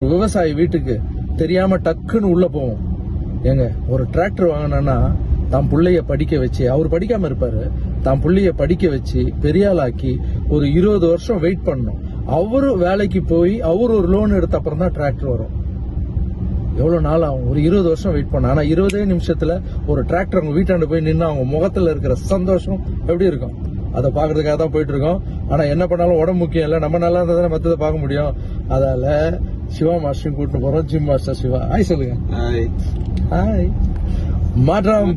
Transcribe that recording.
விவசாயி வீட்டுக்கு தெரியாம டக்குன்னு உள்ள போவோம். ஏங்க ஒரு டிராக்டர் வாங்கினா தான் புள்ளைய படிக்க வச்சு, அவர் படிக்காம இருப்பாரு, தான் புள்ளைய படிக்க வச்சு பெரியாளாக்கி ஒரு 20 வருஷம் வெயிட் பண்ணணும். அவரு வேலைக்கு போய் அவர் ஒரு லோன் எடுத்த அப்புறம் தான் டிராக்டர் வரும். எவ்வளவு நாள் ஆகும்? ஒரு 20 வருஷம் வெயிட் பண்ண. ஆனா 20 நிமிஷத்துல ஒரு டிராக்டர் அவங்க வீட்டாண்டு போய் நின்று அவங்க முகத்துல இருக்கிற சந்தோஷம் எப்படி இருக்கும்? அதை பாக்குறதுக்காக தான் போயிட்டு இருக்கோம். ஆனா என்ன பண்ணாலும் உடம்பு முக்கியம் இல்ல, நம்ம நல்லா இருந்தா தானே மத்ததை பார்க்க முடியும். அதால சிவா மாஸ்டரையும் கூட்டு போறோம். ஜிம் மாஸ்டர் சிவா, ஹாய் சொல்லுங்க. ஹாய். மாற்றம்